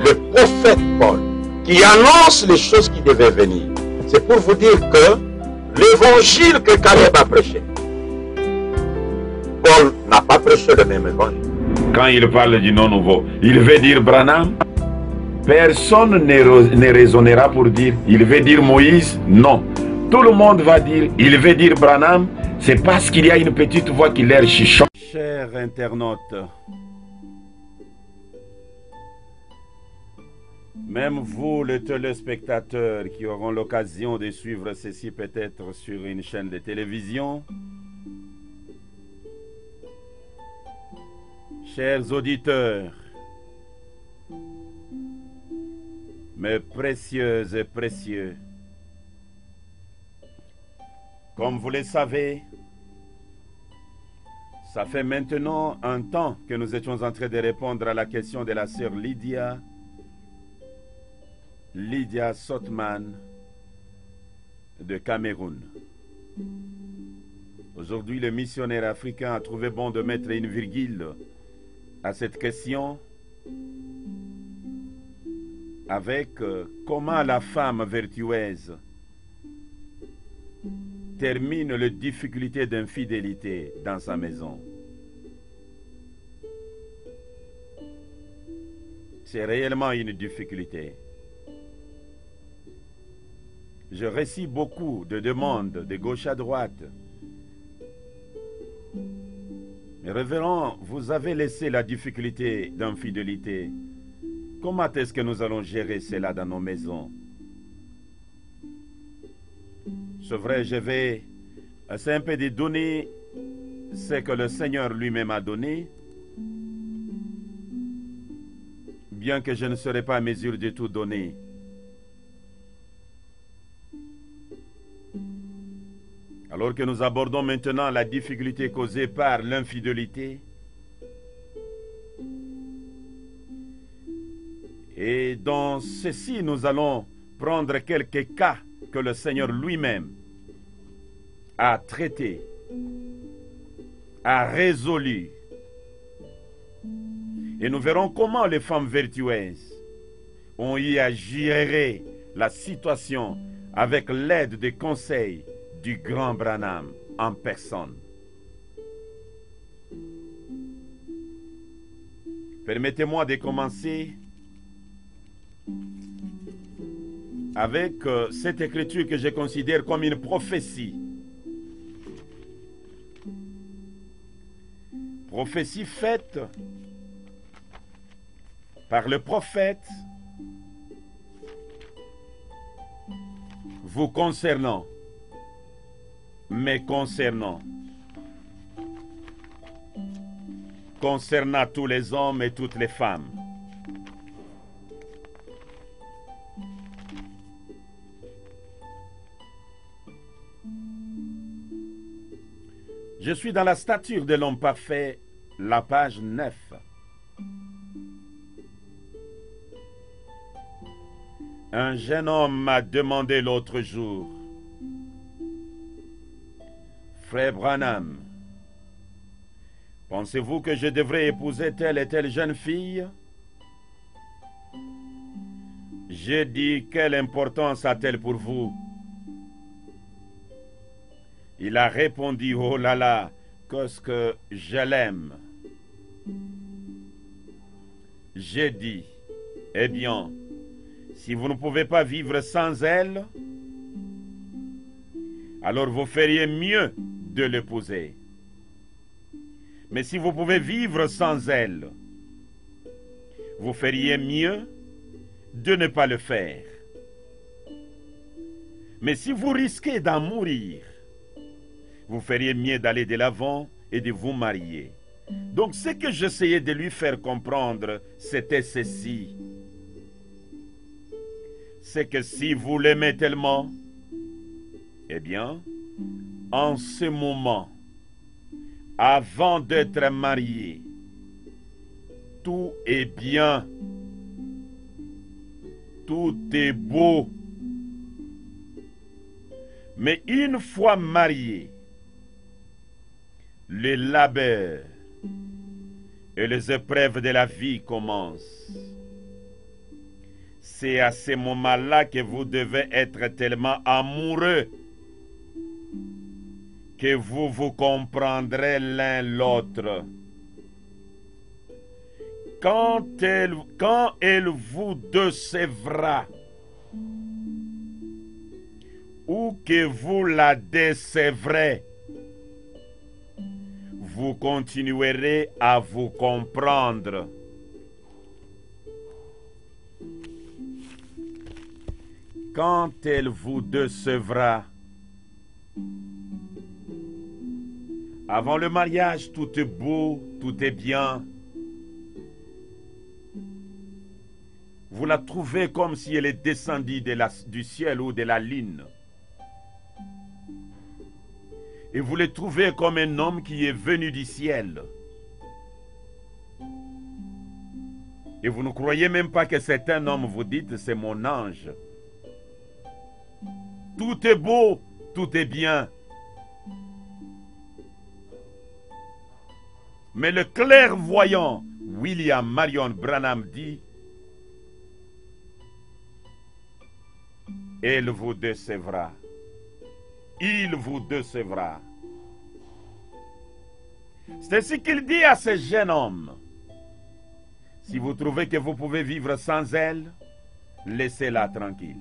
le prophète Paul, qui annonce les choses qui devaient venir. C'est pour vous dire que l'évangile que Caleb a prêché, Paul n'a pas prêché le même évangile. Quand il parle du nom nouveau, il veut dire Branham. Personne ne raisonnera pour dire, il veut dire Moïse. Non. Tout le monde va dire, il veut dire Branham. C'est parce qu'il y a une petite voix qui leur chuchote. Chers internautes, même vous, les téléspectateurs qui auront l'occasion de suivre ceci peut-être sur une chaîne de télévision, chers auditeurs, mes précieuses et précieux, comme vous le savez, ça fait maintenant un temps que nous étions en train de répondre à la question de la sœur Lydia Sotman de Cameroun. Aujourd'hui, le missionnaire africain a trouvé bon de mettre une virgule à cette question avec comment la femme vertueuse termine les difficultés d'infidélité dans sa maison. C'est réellement une difficulté. Je reçois beaucoup de demandes de gauche à droite. Mais révérend, vous avez laissé la difficulté d'infidélité. Comment est-ce que nous allons gérer cela dans nos maisons? C'est vrai, je vais essayer un peu de donner ce que le Seigneur lui-même a donné, bien que je ne serai pas à mesure de tout donner. Alors que nous abordons maintenant la difficulté causée par l'infidélité, et dans ceci, nous allons prendre quelques cas que le Seigneur lui-même a traités, a résolus. Et nous verrons comment les femmes vertueuses ont eu à gérer la situation avec l'aide des conseils du grand Branham en personne. Permettez-moi de commencer avec cette écriture que je considère comme une prophétie. Prophétie faite par le prophète vous concernant, mais concernant tous les hommes et toutes les femmes. Je suis dans la stature de l'homme parfait, la page 9. Un jeune homme m'a demandé l'autre jour, Frère Branham, pensez-vous que je devrais épouser telle et telle jeune fille? J'ai dit, quelle importance a-t-elle pour vous? Il a répondu, oh là là, qu'est-ce que je l'aime. J'ai dit, eh bien, si vous ne pouvez pas vivre sans elle, alors vous feriez mieux de l'épouser. Mais si vous pouvez vivre sans elle, vous feriez mieux de ne pas le faire. Mais si vous risquez d'en mourir, vous feriez mieux d'aller de l'avant et de vous marier. Donc ce que j'essayais de lui faire comprendre, c'était ceci. C'est que si vous l'aimez tellement, eh bien, en ce moment, avant d'être marié, tout est bien, tout est beau. Mais une fois marié, les labeurs et les épreuves de la vie commencent. C'est à ce moment-là que vous devez être tellement amoureux que vous vous comprendrez l'un l'autre. Quand elle vous décevra ou que vous la décevrez, vous continuerez à vous comprendre. Quand elle vous décevra, avant le mariage, tout est beau, tout est bien. Vous la trouvez comme si elle est descendue du ciel ou de la lune. Et vous le trouvez comme un homme qui est venu du ciel. Et vous ne croyez même pas que c'est un homme, vous dites, c'est mon ange. Tout est beau, tout est bien. Mais le clairvoyant William Marion Branham dit, elle vous décevra. Il vous décevra. C'est ce qu'il dit à ce jeune homme. Si vous trouvez que vous pouvez vivre sans elle, laissez-la tranquille.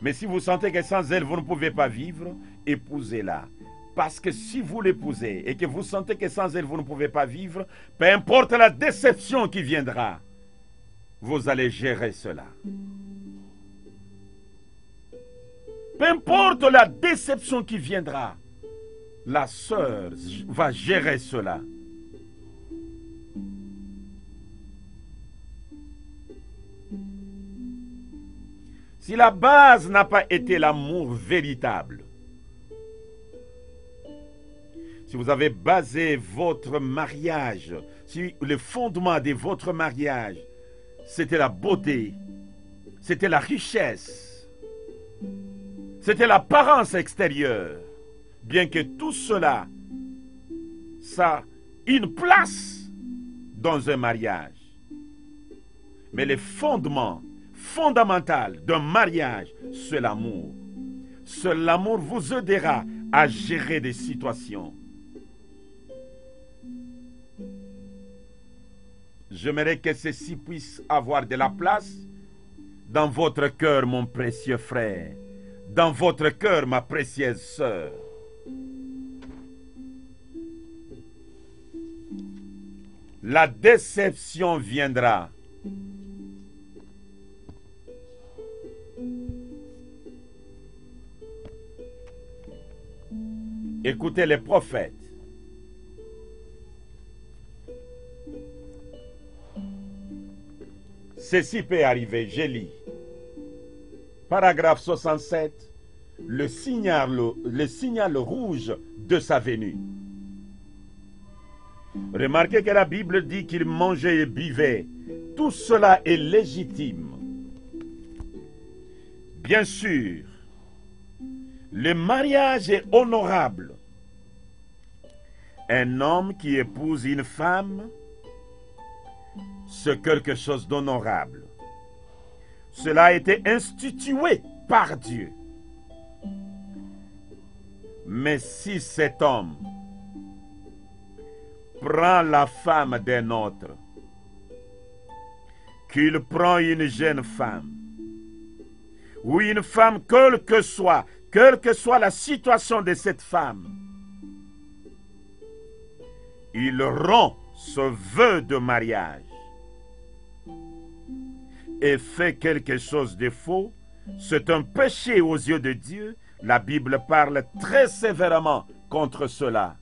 Mais si vous sentez que sans elle, vous ne pouvez pas vivre, épousez-la. Parce que si vous l'épousez et que vous sentez que sans elle, vous ne pouvez pas vivre, peu importe la déception qui viendra, vous allez gérer cela. Peu importe la déception qui viendra, la sœur va gérer cela. Si la base n'a pas été l'amour véritable, si vous avez basé votre mariage, si le fondement de votre mariage, c'était la beauté, c'était la richesse, c'était l'apparence extérieure, bien que tout cela, ça a une place dans un mariage. Mais le fondement fondamental d'un mariage, c'est l'amour. Seul l'amour vous aidera à gérer des situations. J'aimerais que ceci puisse avoir de la place dans votre cœur, mon précieux frère, dans votre cœur, ma précieuse sœur. La déception viendra. Écoutez les prophètes. Ceci peut arriver, je lis. Paragraphe 67, le signal rouge de sa venue. Remarquez que la Bible dit qu'il mangeait et buvait. Tout cela est légitime. Bien sûr, le mariage est honorable. Un homme qui épouse une femme, c'est quelque chose d'honorable. Cela a été institué par Dieu. Mais si cet homme prend la femme d'un autre, qu'il prend une jeune femme, ou une femme, quelle que soit la situation de cette femme, il rompt ce vœu de mariage et fait quelque chose de faux, c'est un péché aux yeux de Dieu. La Bible parle très sévèrement contre cela.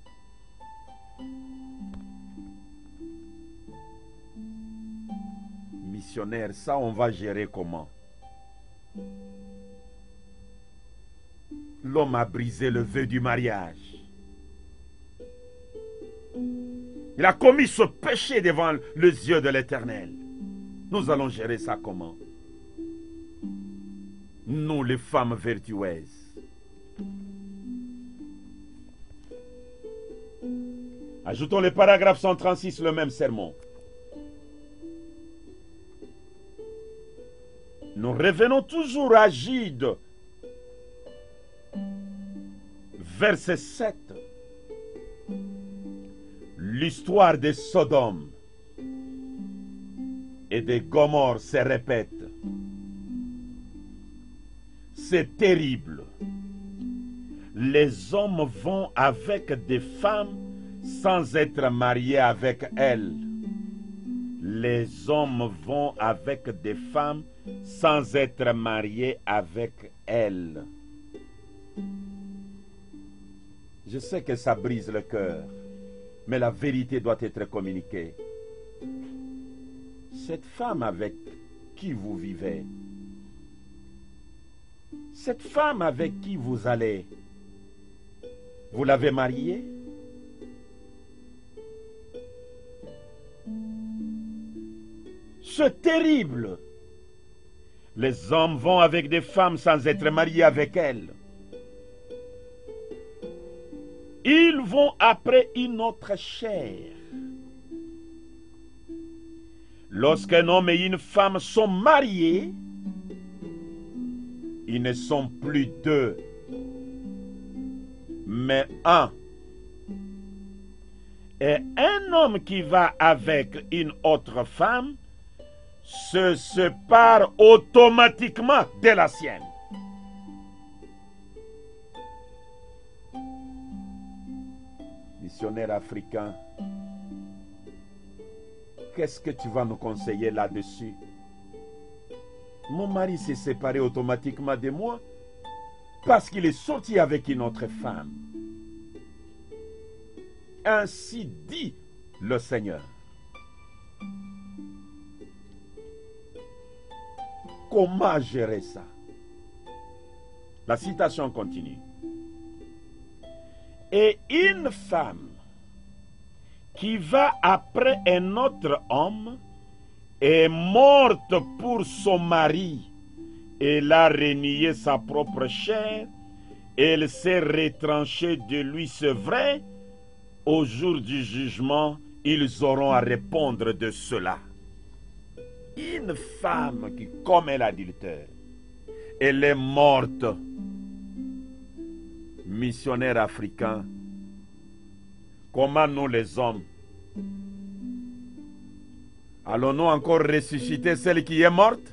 Missionnaire, ça on va gérer comment? L'homme a brisé le vœu du mariage. Il a commis ce péché devant les yeux de l'Éternel. Nous allons gérer ça comment? Nous, les femmes vertueuses. Ajoutons le paragraphe 136, le même sermon. Nous revenons toujours à Jude, verset 7. L'histoire de Sodome et de Gomorrhe se répète. C'est terrible. Les hommes vont avec des femmes sans être mariés avec elles. Les hommes vont avec des femmes sans être mariés avec elles. Je sais que ça brise le cœur, mais la vérité doit être communiquée. Cette femme avec qui vous vivez, cette femme avec qui vous allez, vous l'avez mariée? C'est terrible. Les hommes vont avec des femmes sans être mariés avec elles. Ils vont après une autre chair. Lorsqu'un homme et une femme sont mariés, ils ne sont plus deux, mais un. Et un homme qui va avec une autre femme se sépare automatiquement de la sienne. Missionnaire africain, qu'est-ce que tu vas nous conseiller là-dessus? Mon mari s'est séparé automatiquement de moi parce qu'il est sorti avec une autre femme. Ainsi dit le Seigneur. Comment gérer ça? La citation continue. Et une femme qui va après un autre homme est morte pour son mari. Elle a renié sa propre chair. Elle s'est retranchée de lui, c'est vrai. Au jour du jugement, ils auront à répondre de cela. Une femme qui commet l'adultère, elle est morte. Missionnaire africain, comment nous les hommes allons-nous encore ressusciter celle qui est morte?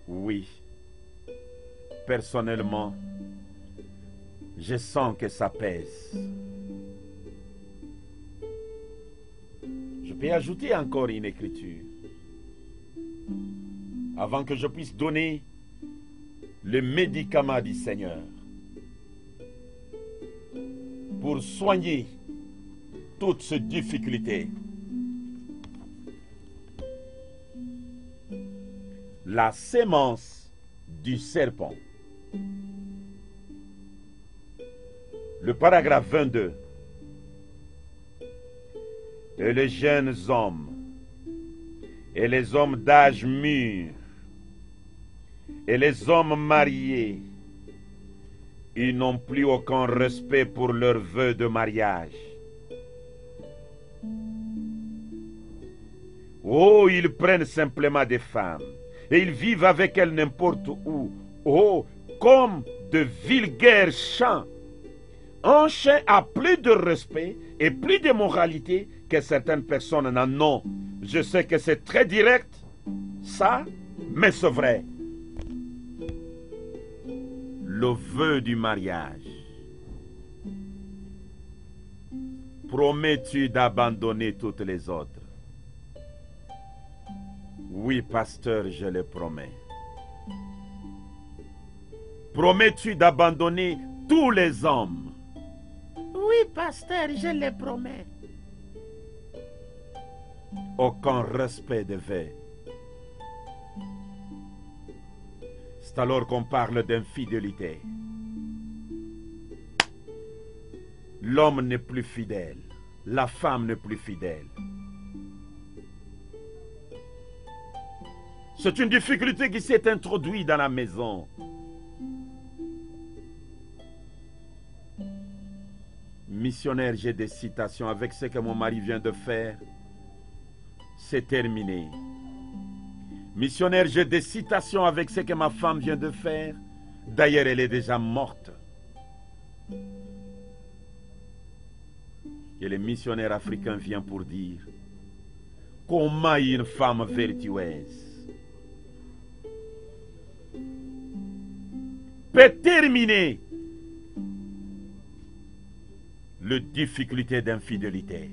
Oui. Personnellement, je sens que ça pèse. Je peux ajouter encore une écriture avant que je puisse donner le médicament du Seigneur pour soigner toutes ces difficultés. La sémence du serpent. Le paragraphe 22. Et les jeunes hommes et les hommes d'âge mûr et les hommes mariés, ils n'ont plus aucun respect pour leurs vœux de mariage. Oh, ils prennent simplement des femmes et ils vivent avec elles n'importe où. Oh, comme de vulgaires chants. Un chien a plus de respect et plus de moralité que certaines personnes n'en ont. Je sais que c'est très direct, ça, mais c'est vrai. Le vœu du mariage. Promets-tu d'abandonner toutes les autres? Oui, pasteur, je le promets. Promets-tu d'abandonner tous les hommes? Oui, pasteur, je le promets. Aucun respect de vœux. C'est alors qu'on parle d'infidélité. L'homme n'est plus fidèle. La femme n'est plus fidèle. C'est une difficulté qui s'est introduite dans la maison. Missionnaire, j'ai des citations avec ce que mon mari vient de faire. C'est terminé. Missionnaire, j'ai des citations avec ce que ma femme vient de faire. D'ailleurs, elle est déjà morte. Et le missionnaire africain vient pour dire comment une femme vertueuse peut terminer les difficultés d'infidélité.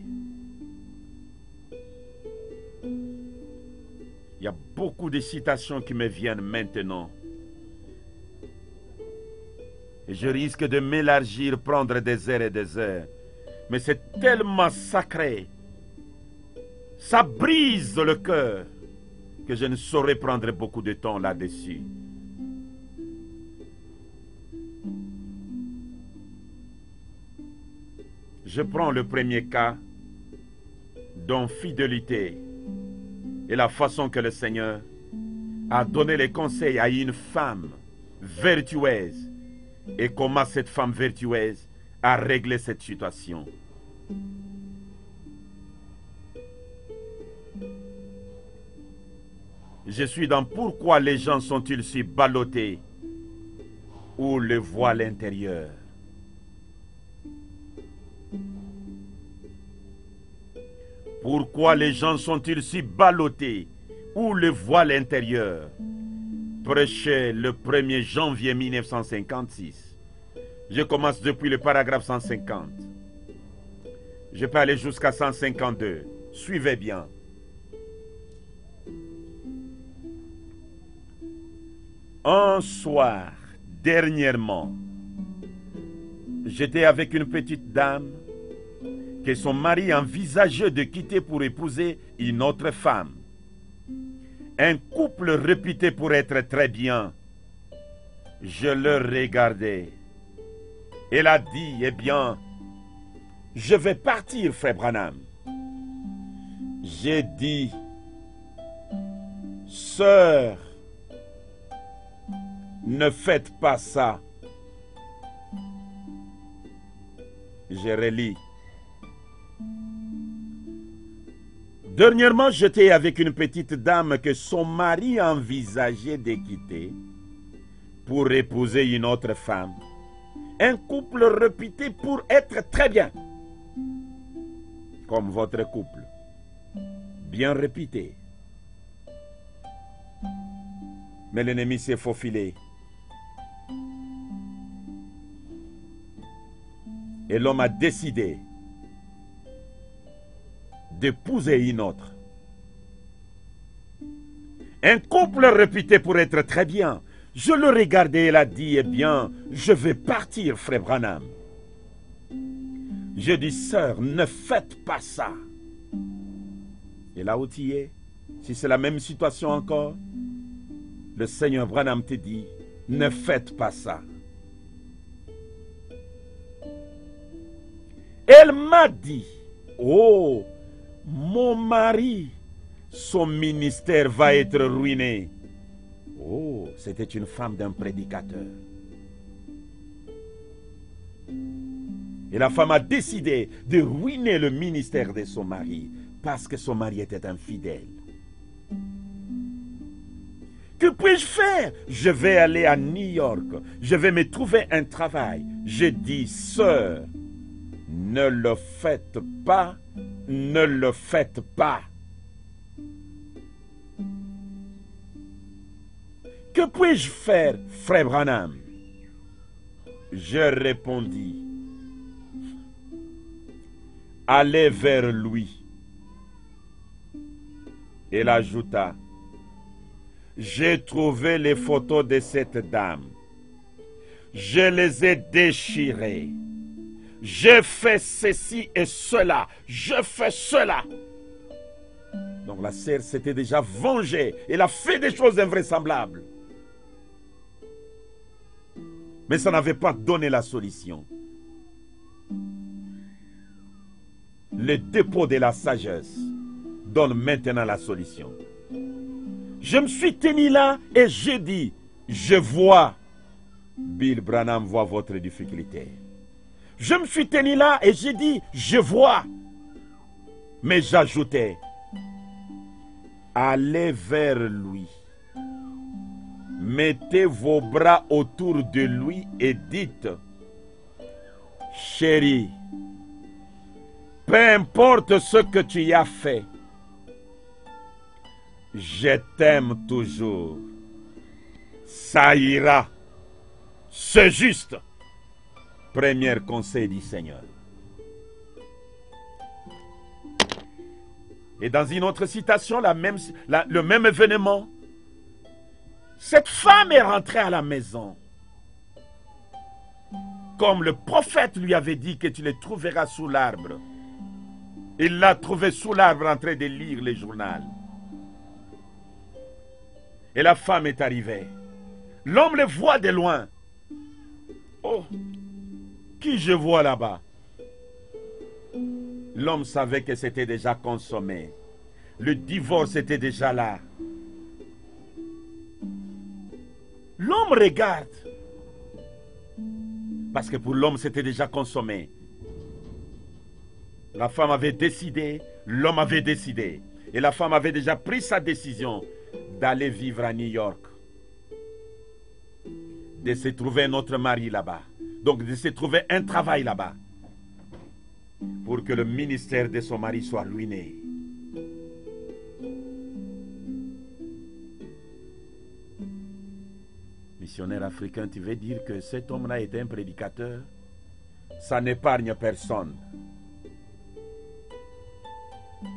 Il y a beaucoup de citations qui me viennent maintenant. Et je risque de m'élargir, prendre des heures et des heures. Mais c'est tellement sacré. Ça brise le cœur que je ne saurais prendre beaucoup de temps là-dessus. Je prends le premier cas d'infidélité et la façon que le Seigneur a donné les conseils à une femme vertueuse et comment cette femme vertueuse a réglé cette situation. Je suis dans pourquoi les gens sont-ils si ballottés ou le voile intérieur. Pourquoi les gens sont-ils si ballottés ou le voile intérieur? Prêché le 1er janvier 1956. Je commence depuis le paragraphe 150. Je peux aller jusqu'à 152. Suivez bien. Un soir, dernièrement, j'étais avec une petite dame que son mari envisageait de quitter pour épouser une autre femme. Un couple réputé pour être très bien. Je le regardais. Elle a dit, eh bien, je vais partir, frère Branham. J'ai dit, sœur, ne faites pas ça. Je relis. Dernièrement, j'étais avec une petite dame que son mari envisageait de quitter pour épouser une autre femme. Un couple réputé pour être très bien. Comme votre couple. Bien réputé. Mais l'ennemi s'est faufilé. Et l'homme a décidé d'épouser une autre. Un couple réputé pour être très bien. Je le regardais et elle a dit, eh bien, je vais partir, frère Branham. Je dis, sœur, ne faites pas ça. Et là où tu es, si c'est la même situation encore, le Seigneur Branham te dit, ne faites pas ça. Elle m'a dit, oh, mon mari, son ministère va être ruiné. Oh, c'était une femme d'un prédicateur. Et la femme a décidé de ruiner le ministère de son mari parce que son mari était infidèle. Que puis-je faire? Je vais aller à New York. Je vais me trouver un travail. Je dis, sœur, ne le faites pas. Ne le faites pas. Que puis-je faire, frère Branham? Je répondis, allez vers lui. Elle ajouta, j'ai trouvé les photos de cette dame. Je les ai déchirées. J'ai fait ceci et cela. Je fais cela. Donc la sœur s'était déjà vengée. Elle a fait des choses invraisemblables. Mais ça n'avait pas donné la solution. Le dépôt de la sagesse donne maintenant la solution. Je me suis tenu là et j'ai dit, je vois, Bill Branham voit votre difficulté. Je me suis tenu là et j'ai dit, je vois. Mais j'ajoutais, allez vers lui. Mettez vos bras autour de lui et dites, chérie, peu importe ce que tu y as fait, je t'aime toujours. Ça ira. C'est juste. Premier conseil du Seigneur. Et dans une autre citation, le même événement, cette femme est rentrée à la maison. Comme le prophète lui avait dit que tu les trouveras sous l'arbre. Il l'a trouvée sous l'arbre en train de lire le journal. Et la femme est arrivée. L'homme le voit de loin. Oh, qui je vois là-bas? L'homme savait que c'était déjà consommé. Le divorce était déjà là. L'homme regarde. Parce que pour l'homme, c'était déjà consommé. La femme avait décidé, l'homme avait décidé. Et la femme avait déjà pris sa décision d'aller vivre à New York. De se trouver un autre mari là-bas. Donc de se trouver un travail là-bas. Pour que le ministère de son mari soit ruiné. Missionnaire africain, tu veux dire que cet homme-là était un prédicateur? Ça n'épargne personne.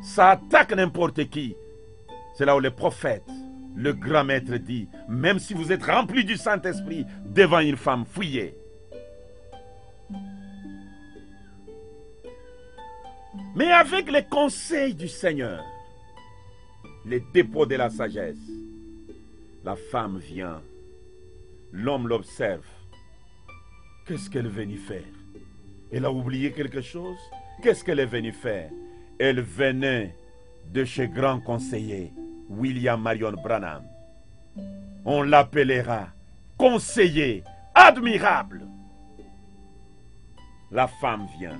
Ça attaque n'importe qui. C'est là où le prophète, le grand maître dit, même si vous êtes rempli du Saint-Esprit, devant une femme, fuyez. Mais avec les conseils du Seigneur, les dépôts de la sagesse, la femme vient, l'homme l'observe. Qu'est-ce qu'elle est venue faire? Elle a oublié quelque chose? Qu'est-ce qu'elle est venue faire? Elle venait de chez grand conseiller William Marion Branham. On l'appellera conseiller admirable. La femme vient.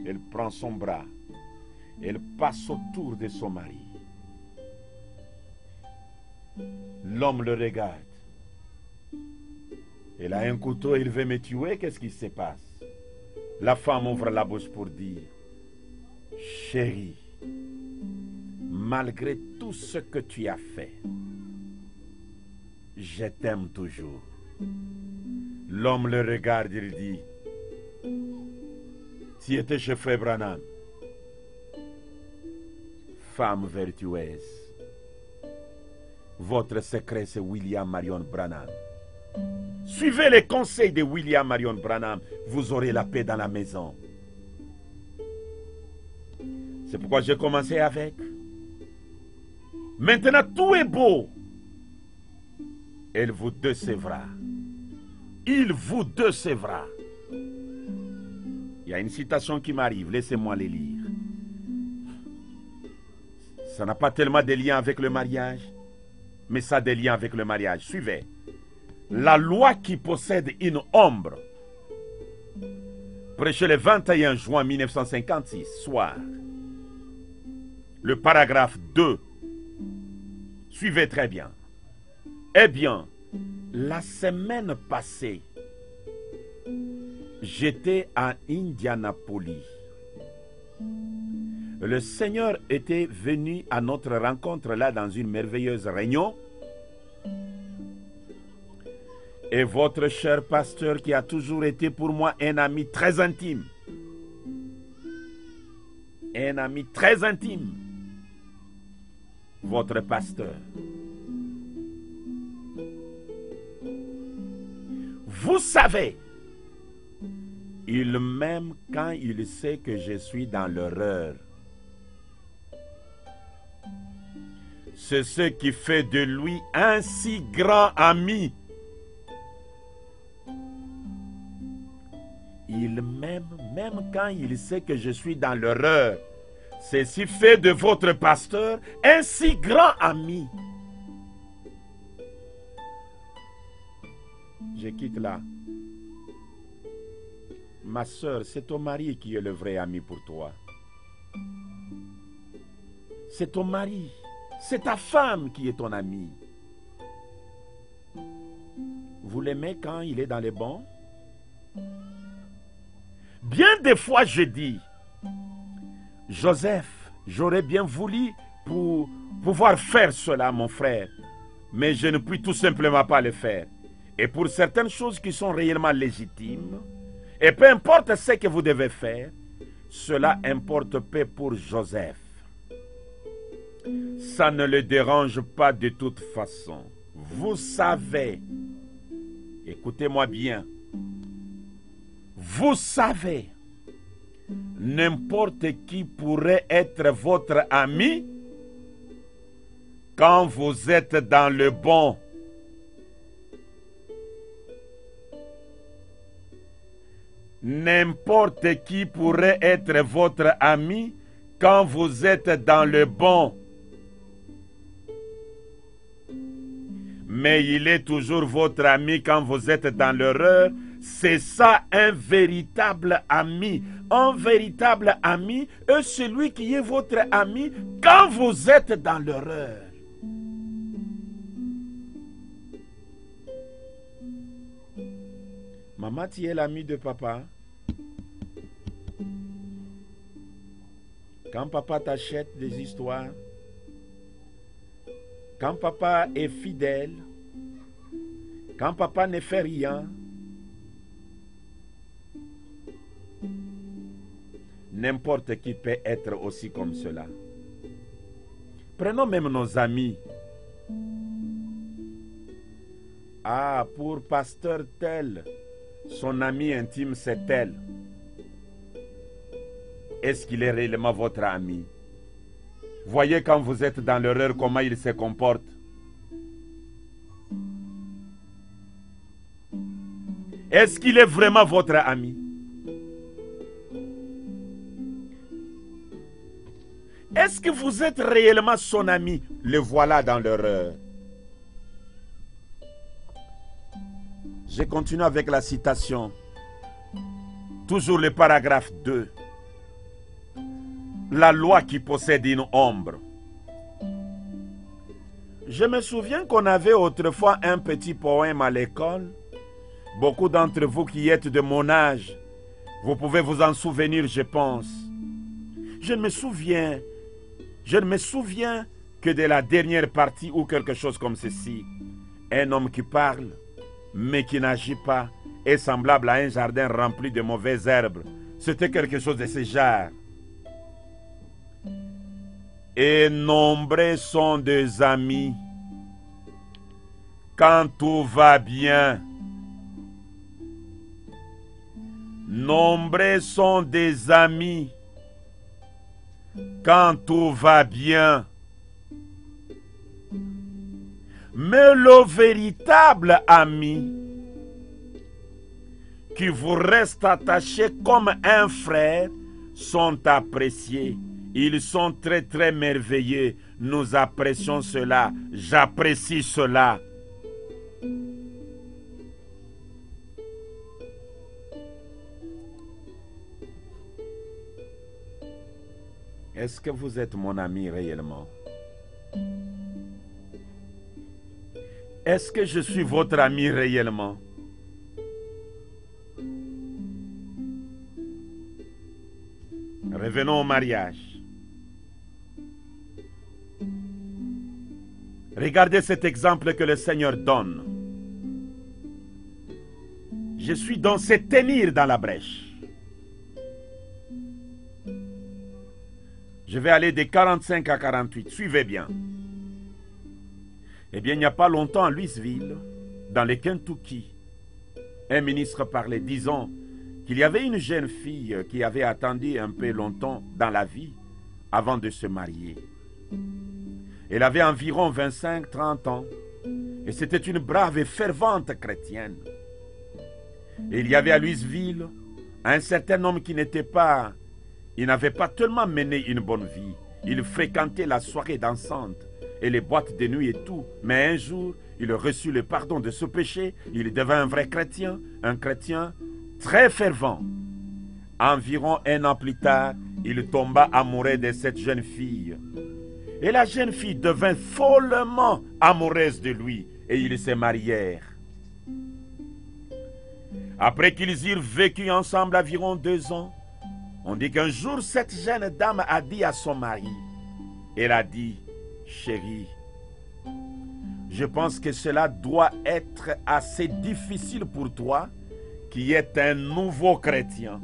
Elle prend son bras. Elle passe autour de son mari. L'homme le regarde. Elle a un couteau, il veut me tuer, qu'est-ce qui se passe? La femme ouvre la bouche pour dire, chérie, malgré tout ce que tu as fait, je t'aime toujours. L'homme le regarde, il dit, tu étais chez Frère Branham. Femme vertueuse, votre secret c'est William Marion Branham. Suivez les conseils de William Marion Branham, vous aurez la paix dans la maison. C'est pourquoi j'ai commencé avec. Maintenant tout est beau. Elle vous décevra. Il vous décevra. Il y a une citation qui m'arrive, laissez-moi les lire. Ça n'a pas tellement de lien avec le mariage, mais ça a des liens avec le mariage. Suivez. La loi qui possède une ombre. Prêché le 21 juin 1956, soir. Le paragraphe 2. Suivez très bien. Eh bien, la semaine passée, j'étais à Indianapolis. Le Seigneur était venu à notre rencontre là dans une merveilleuse réunion. Et votre cher pasteur qui a toujours été pour moi un ami très intime. Un ami très intime. Votre pasteur. Vous savez, il m'aime quand il sait que je suis dans l'erreur. C'est ce qui fait de lui un si grand ami. Il m'aime même quand il sait que je suis dans l'erreur. Ceci fait de votre pasteur un si grand ami. Je quitte là. Ma soeur, c'est ton mari qui est le vrai ami pour toi. C'est ton mari, c'est ta femme qui est ton ami. Vous l'aimez quand il est dans les bons? Bien des fois je dis, Joseph, j'aurais bien voulu pour pouvoir faire cela, mon frère, mais je ne puis tout simplement pas le faire. Et pour certaines choses qui sont réellement légitimes, et peu importe ce que vous devez faire, cela importe peu pour Joseph. Ça ne le dérange pas de toute façon. Vous savez, écoutez-moi bien, vous savez, n'importe qui pourrait être votre ami quand vous êtes dans le bon. N'importe qui pourrait être votre ami quand vous êtes dans le bon. Mais il est toujours votre ami quand vous êtes dans l'erreur. C'est ça un véritable ami. Un véritable ami est celui qui est votre ami quand vous êtes dans l'erreur. Maman, tu es l'ami de papa. Quand papa t'achète des histoires, quand papa est fidèle, quand papa ne fait rien, n'importe qui peut être aussi comme cela. Prenons même nos amis. Ah, pour pasteur tel, son ami intime c'est tel. Est-ce qu'il est réellement votre ami? Voyez quand vous êtes dans l'erreur comment il se comporte. Est-ce qu'il est vraiment votre ami? Est-ce que vous êtes réellement son ami? Le voilà dans l'erreur. Je continue avec la citation. Toujours le paragraphe 2. La loi qui possède une ombre. Je me souviens qu'on avait autrefois un petit poème à l'école. Beaucoup d'entre vous qui êtes de mon âge, vous pouvez vous en souvenir, je pense. Je ne me souviens que de la dernière partie ou quelque chose comme ceci. Un homme qui parle, mais qui n'agit pas, est semblable à un jardin rempli de mauvaises herbes. C'était quelque chose de ce genre. Et nombreux sont des amis quand tout va bien. Nombreux sont des amis quand tout va bien. Mais le véritable ami qui vous reste attaché comme un frère sont appréciés. Ils sont très très merveilleux. Nous apprécions cela. J'apprécie cela. Est-ce que vous êtes mon ami réellement? Est-ce que je suis votre ami réellement? Revenons au mariage. Regardez cet exemple que le Seigneur donne. Je suis dans ce tenir dans la brèche. Je vais aller de 45 à 48. Suivez bien. Eh bien, il n'y a pas longtemps à Louisville, dans le Kentucky, un ministre parlait, disant qu'il y avait une jeune fille qui avait attendu un peu longtemps dans la vie avant de se marier. Elle avait environ 25-30 ans et c'était une brave et fervente chrétienne. Et il y avait à Louisville un certain homme qui n'avait pas tellement mené une bonne vie. Il fréquentait la soirée dansante et les boîtes de nuit et tout. Mais un jour, il reçut le pardon de ce péché. Il devint un vrai chrétien, un chrétien très fervent. Environ 1 an plus tard, il tomba amoureux de cette jeune fille. Et la jeune fille devint follement amoureuse de lui et ils se marièrent. Après qu'ils eurent vécu ensemble environ 2 ans, on dit qu'un jour cette jeune dame a dit à son mari, elle a dit, chérie, je pense que cela doit être assez difficile pour toi qui es un nouveau chrétien.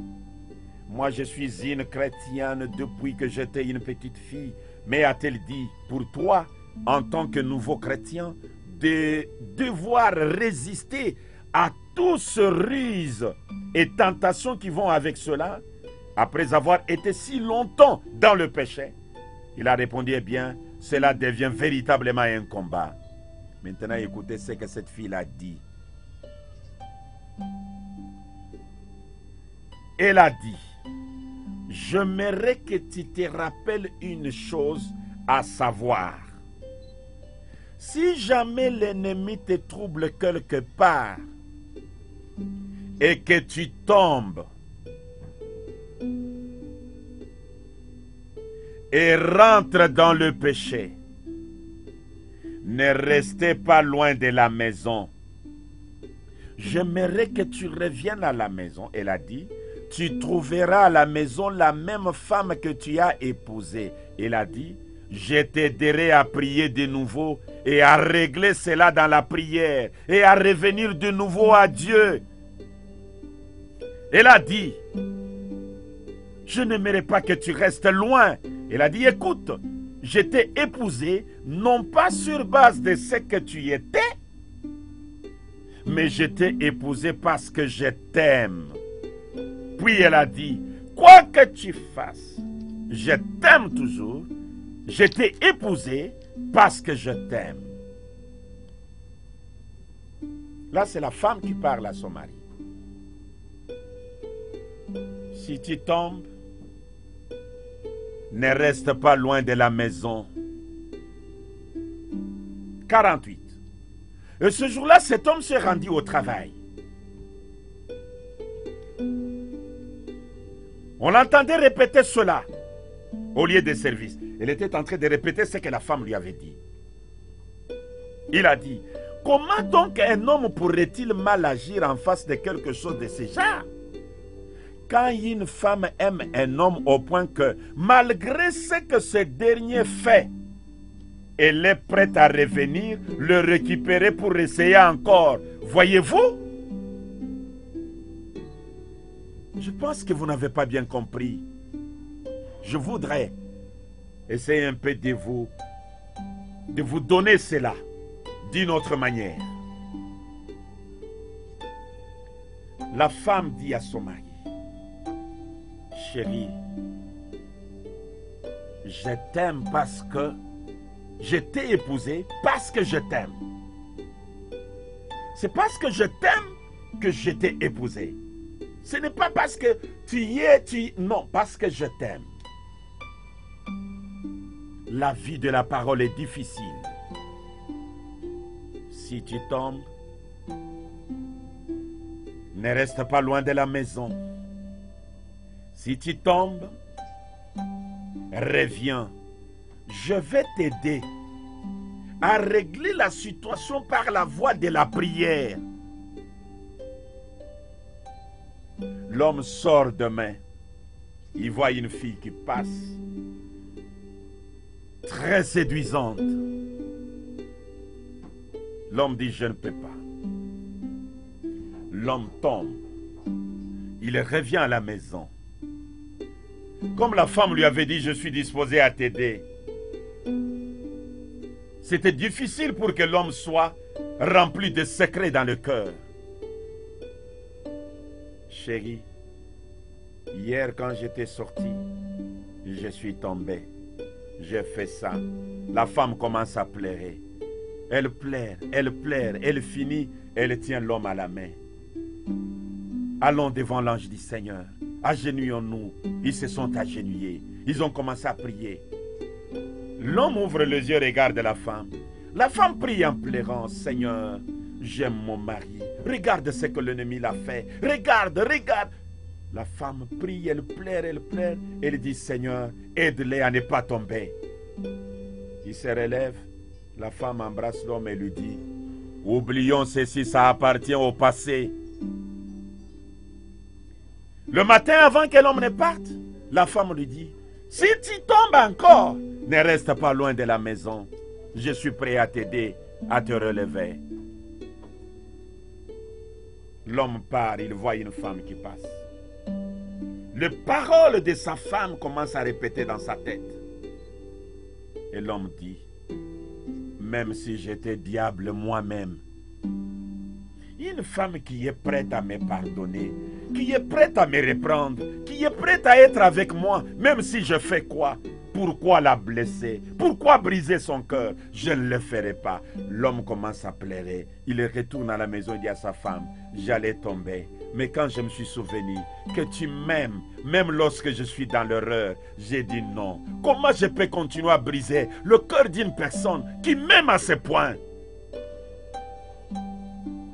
Moi, je suis une chrétienne depuis que j'étais une petite fille. Mais a-t-elle dit, pour toi, en tant que nouveau chrétien, de devoir résister à toutes ces ruses et tentations qui vont avec cela, après avoir été si longtemps dans le péché? Il a répondu, eh bien, cela devient véritablement un combat. Maintenant, écoutez ce que cette fille a dit. Elle a dit, j'aimerais que tu te rappelles une chose, à savoir, si jamais l'ennemi te trouble quelque part et que tu tombes et rentres dans le péché, ne restez pas loin de la maison. J'aimerais que tu reviennes à la maison. Elle a dit, tu trouveras à la maison la même femme que tu as épousée. Elle a dit, je t'aiderai à prier de nouveau et à régler cela dans la prière et à revenir de nouveau à Dieu. Elle a dit, je n'aimerais pas que tu restes loin. Elle a dit, écoute, je t'ai épousé non pas sur base de ce que tu étais, mais je t'ai épousé parce que je t'aime. Puis elle a dit, quoi que tu fasses, je t'aime toujours, je t'ai épousé parce que je t'aime. Là, c'est la femme qui parle à son mari. Si tu tombes, ne reste pas loin de la maison. 48. Et ce jour-là, cet homme se rendit au travail. On l'entendait répéter cela au lieu de service. Elle était en train de répéter ce que la femme lui avait dit. Il a dit, comment donc un homme pourrait-il mal agir en face de quelque chose de ce genre? Quand une femme aime un homme au point que, malgré ce que ce dernier fait, elle est prête à revenir, le récupérer pour essayer encore. Voyez-vous? Je pense que vous n'avez pas bien compris. Je voudrais essayer un peu de vous donner cela d'une autre manière. La femme dit à son mari, chérie, je t'aime parce que je t'ai épousé, parce que je t'aime. C'est parce que je t'aime que je t'ai épousé. Ce n'est pas parce que non, parce que je t'aime. La vie de la parole est difficile. Si tu tombes, ne reste pas loin de la maison. Si tu tombes, reviens. Je vais t'aider à régler la situation par la voie de la prière. L'homme sort demain. Il voit une fille qui passe, très séduisante. L'homme dit, je ne peux pas. L'homme tombe. Il revient à la maison. Comme la femme lui avait dit, je suis disposé à t'aider. C'était difficile pour que l'homme soit rempli de secrets dans le cœur. Chérie, hier quand j'étais sorti, je suis tombé. J'ai fait ça. La femme commence à pleurer. Elle pleure, elle finit, elle tient l'homme à la main. Allons devant l'ange du Seigneur. Agenouillons-nous. Ils se sont agenouillés. Ils ont commencé à prier. L'homme ouvre les yeux, regarde la femme. La femme prie en pleurant, Seigneur, j'aime mon mari. Regarde ce que l'ennemi l'a fait. Regarde. La femme prie, elle pleure, elle dit, Seigneur, aide-les à ne pas tomber. Il se relève, la femme embrasse l'homme et lui dit, oublions ceci, ça appartient au passé. Le matin, avant que l'homme ne parte, la femme lui dit, si tu tombes encore, ne reste pas loin de la maison. Je suis prêt à t'aider à te relever. L'homme part, il voit une femme qui passe. Les paroles de sa femme commencent à répéter dans sa tête. Et l'homme dit, même si j'étais diable moi-même, une femme qui est prête à me pardonner, qui est prête à me reprendre, qui est prête à être avec moi, même si je fais quoi? Pourquoi la blesser? Pourquoi briser son cœur? Je ne le ferai pas. L'homme commence à pleurer. Il retourne à la maison et dit à sa femme, j'allais tomber. Mais quand je me suis souvenu que tu m'aimes, même lorsque je suis dans l'erreur, j'ai dit non. Comment je peux continuer à briser le cœur d'une personne qui m'aime à ce point?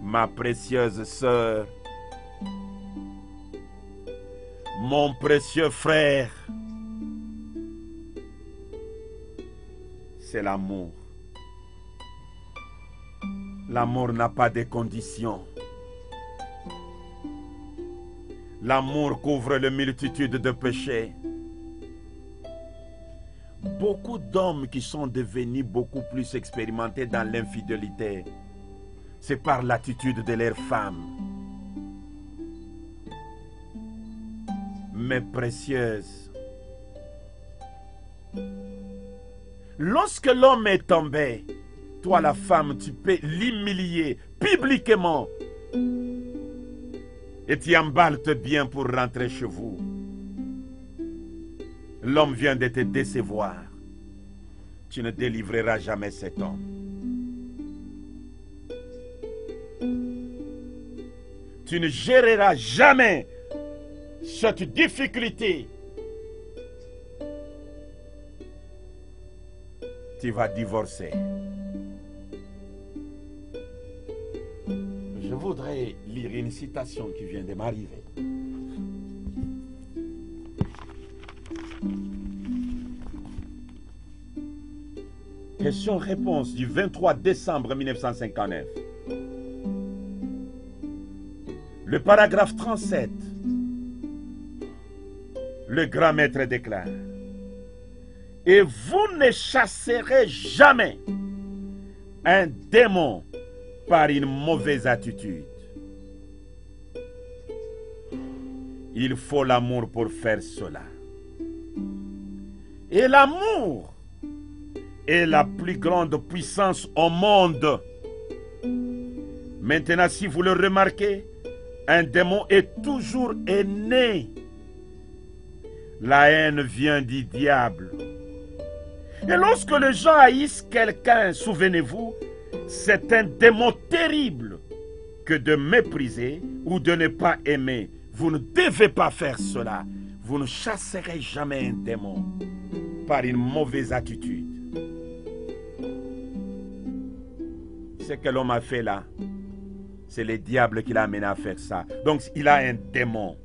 Ma précieuse sœur, mon précieux frère, c'est l'amour. L'amour n'a pas de conditions. L'amour couvre une multitude de péchés. Beaucoup d'hommes qui sont devenus beaucoup plus expérimentés dans l'infidélité, c'est par l'attitude de leurs femmes. Mes précieuses, lorsque l'homme est tombé, toi la femme, tu peux l'humilier publiquement et tu emballes tes biens pour rentrer chez vous. L'homme vient de te décevoir. Tu ne délivreras jamais cet homme. Tu ne géreras jamais cette difficulté. Tu vas divorcer. Je voudrais lire une citation qui vient de m'arriver. Question-réponse du 23 décembre 1959. Le paragraphe 37. Le grand maître déclare: et vous ne chasserez jamais un démon par une mauvaise attitude. Il faut l'amour pour faire cela. Et l'amour est la plus grande puissance au monde. Maintenant, si vous le remarquez, un démon est toujours né. La haine vient du diable. Et lorsque les gens haïssent quelqu'un, souvenez-vous, c'est un démon terrible que de mépriser ou de ne pas aimer. Vous ne devez pas faire cela. Vous ne chasserez jamais un démon par une mauvaise attitude. Ce que l'homme a fait là, c'est le diable qui l'a amené à faire ça. Donc il a un démon.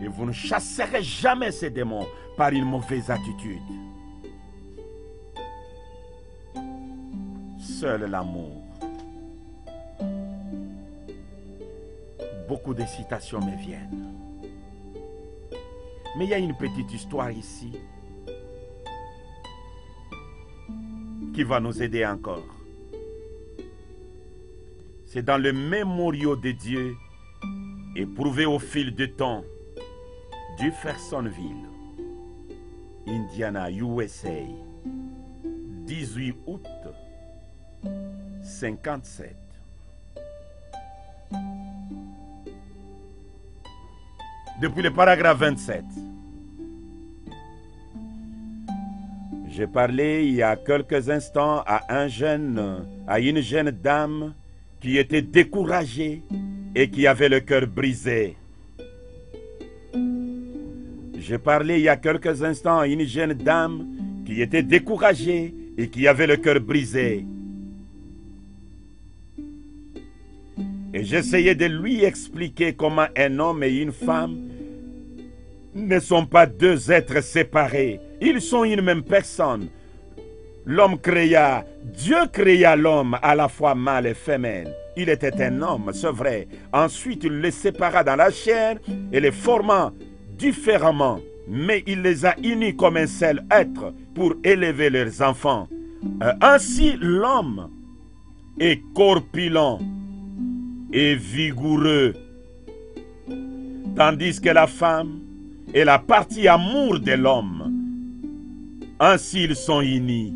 Et vous ne chasserez jamais ces démons par une mauvaise attitude. Seul l'amour. Beaucoup de citations me viennent. Mais il y a une petite histoire ici qui va nous aider encore. C'est dans le mémorial de Dieu éprouvé au fil du temps du Jeffersonville, Indiana, USA, 18 août 57. Depuis le paragraphe 27. J'ai parlé il y a quelques instants à une jeune dame qui était découragée et qui avait le cœur brisé. J'ai parlé il y a quelques instants à une jeune dame qui était découragée et qui avait le cœur brisé. Et j'essayais de lui expliquer comment un homme et une femme ne sont pas deux êtres séparés. Ils sont une même personne. L'homme créa, Dieu créa l'homme à la fois mâle et femelle. Il était un homme, c'est vrai. Ensuite, il les sépara dans la chair et les forma différemment. Mais il les a unis comme un seul être pour élever leurs enfants. Ainsi, l'homme est corpulent et vigoureux, tandis que la femme est la partie amour de l'homme. Ainsi, ils sont unis.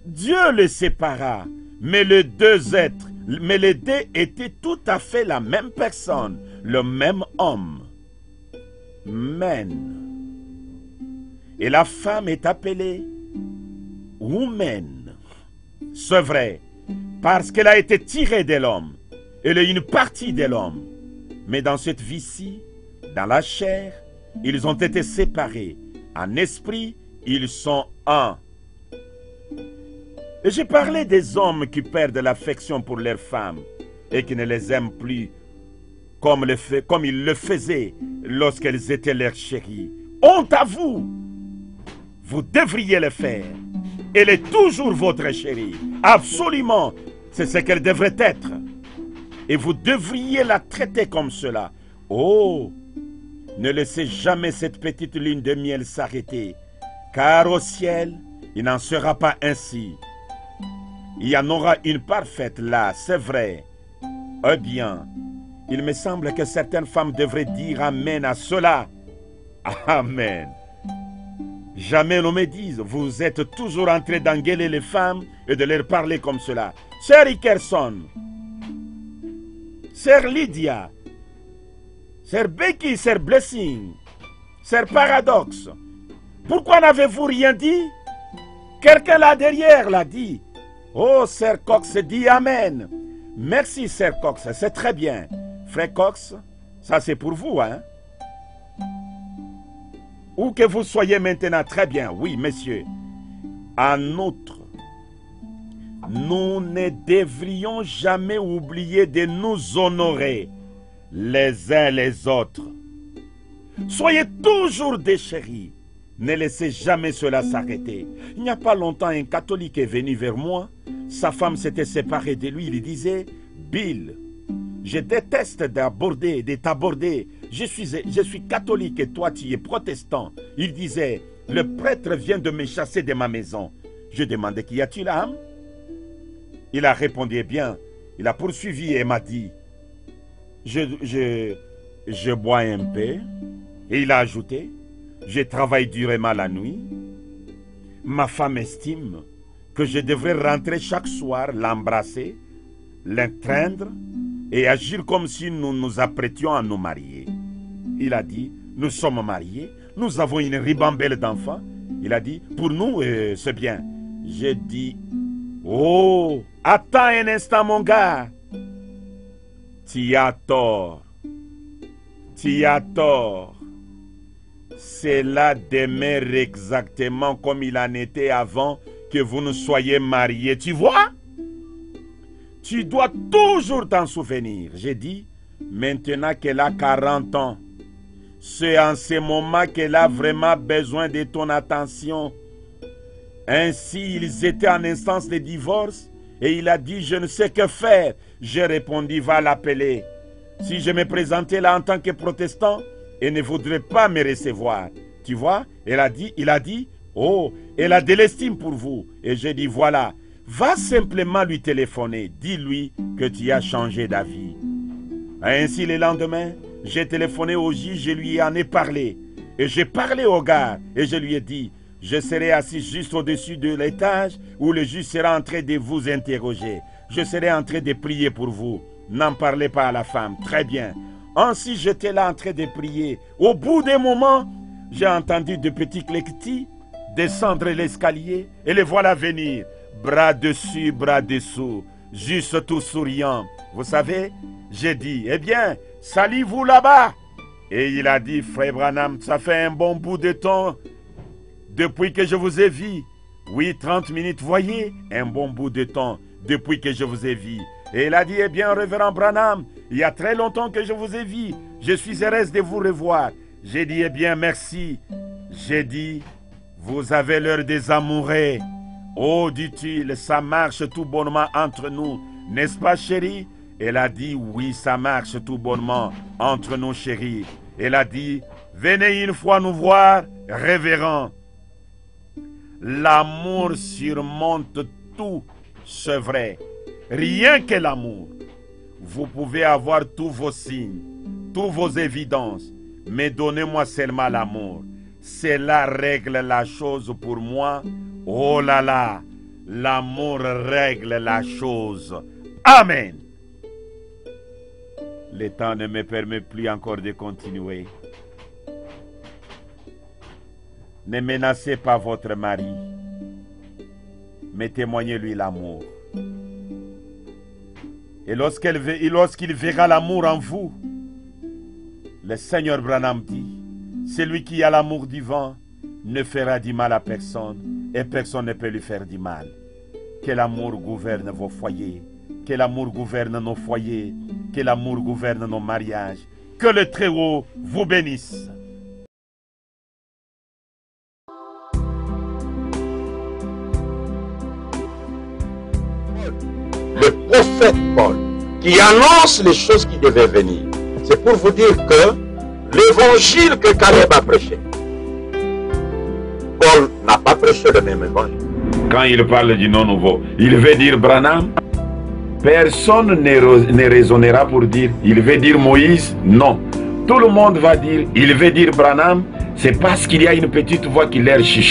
Dieu les sépara, mais les deux étaient tout à fait la même personne, le même homme. Men. Et la femme est appelée woman. C'est vrai, parce qu'elle a été tirée de l'homme. Elle est une partie de l'homme. Mais dans cette vie-ci, dans la chair, ils ont été séparés. En esprit, ils sont un. Et j'ai parlé des hommes qui perdent l'affection pour leurs femmes et qui ne les aiment plus comme ils le faisaient lorsqu'elles étaient leurs chéries. Honte à vous! Vous devriez le faire. Elle est toujours votre chérie. Absolument, c'est ce qu'elle devrait être. Et vous devriez la traiter comme cela. Oh, ne laissez jamais cette petite lune de miel s'arrêter, car au ciel, il n'en sera pas ainsi. Il y en aura une parfaite là, c'est vrai. Eh bien, il me semble que certaines femmes devraient dire Amen à cela. Amen. Jamais on me dise, vous êtes toujours en train d'engueuler les femmes et de leur parler comme cela. Sœur Ickerson, Sœur Lydia, Sœur Becky, Sœur Blessing, Sœur Paradoxe, pourquoi n'avez-vous rien dit? Quelqu'un là derrière l'a dit. Oh, Sœur Cox dit Amen. Merci, Sœur Cox, c'est très bien. Frère Cox, ça c'est pour vous, hein? Où que vous soyez maintenant, très bien, oui, messieurs. En outre, nous ne devrions jamais oublier de nous honorer les uns les autres. Soyez toujours des chéris. Ne laissez jamais cela s'arrêter. Il n'y a pas longtemps, un catholique est venu vers moi. Sa femme s'était séparée de lui. Il disait, Bill, je déteste de t'aborder. Je suis catholique et toi tu es protestant. Il disait, le prêtre vient de me chasser de ma maison. Je demandais, qu'y a-t-il là? Il a répondu, eh bien, il a poursuivi et m'a dit, je bois un peu. Et il a ajouté, je travaille durement la nuit. Ma femme estime que je devrais rentrer chaque soir, l'embrasser, l'étreindre et agir comme si nous nous apprêtions à nous marier. Il a dit, nous sommes mariés, nous avons une ribambelle d'enfants. Il a dit, pour nous, c'est bien. J'ai dit, oh, attends un instant mon gars. Tu as tort. Tu as tort. Cela demeure exactement comme il en était avant que vous ne soyez mariés. Tu vois? Tu dois toujours t'en souvenir. J'ai dit, maintenant qu'elle a 40 ans, c'est en ce moment qu'elle a vraiment besoin de ton attention. Ainsi, ils étaient en instance de divorce et il a dit, je ne sais que faire. J'ai répondu, va l'appeler. Si je me présentais là en tant que protestant, elle ne voudrait pas me recevoir. Tu vois, il a dit, oh, elle a de l'estime pour vous. Et j'ai dit, voilà, va simplement lui téléphoner. Dis-lui que tu as changé d'avis. Ainsi, le lendemain, j'ai téléphoné au juge, je lui en ai parlé. Et j'ai parlé au gars et je lui ai dit, je serai assis juste au-dessus de l'étage où le juge sera en train de vous interroger. Je serai en train de prier pour vous. N'en parlez pas à la femme. Très bien. Ainsi, j'étais là en train de prier. Au bout d'un moment, j'ai entendu de petits cliquetis descendre l'escalier et les voilà venir. Bras dessus, bras dessous, juste tout souriant. Vous savez, j'ai dit, eh bien, salut vous là-bas. Et il a dit, frère Branham, ça fait un bon bout de temps depuis que je vous ai vu. Oui, 30 minutes, voyez, un bon bout de temps depuis que je vous ai vu. Et il a dit, eh bien, révérend Branham, il y a très longtemps que je vous ai vu. Je suis heureux de vous revoir. J'ai dit, eh bien, merci. J'ai dit, vous avez l'air des amoureux. Oh, dit-il, ça marche tout bonnement entre nous. N'est-ce pas, chérie? Elle a dit, oui, ça marche tout bonnement entre nous, chérie. Elle a dit, venez une fois nous voir, révérend. L'amour surmonte tout, c'est vrai. Rien que l'amour. Vous pouvez avoir tous vos signes, toutes vos évidences, mais donnez-moi seulement l'amour. Cela règle la chose pour moi. Oh là là, l'amour règle la chose. Amen. Le temps ne me permet plus encore de continuer. Ne menacez pas votre mari, mais témoignez-lui l'amour. Et lorsqu'il verra l'amour en vous, le Seigneur Branham dit, celui qui a l'amour divin ne fera du mal à personne et personne ne peut lui faire du mal. Que l'amour gouverne vos foyers, que l'amour gouverne nos foyers, que l'amour gouverne nos mariages. Que le Très-Haut vous bénisse. Le prophète Paul, qui annonce les choses qui devaient venir. C'est pour vous dire que l'évangile que Caleb a prêché, Paul n'a pas prêché le même évangile. Quand il parle du nom nouveau, il veut dire Branham. Personne ne raisonnera pour dire, il veut dire Moïse. Non. Tout le monde va dire, il veut dire Branham. C'est parce qu'il y a une petite voix qui leur chuchote.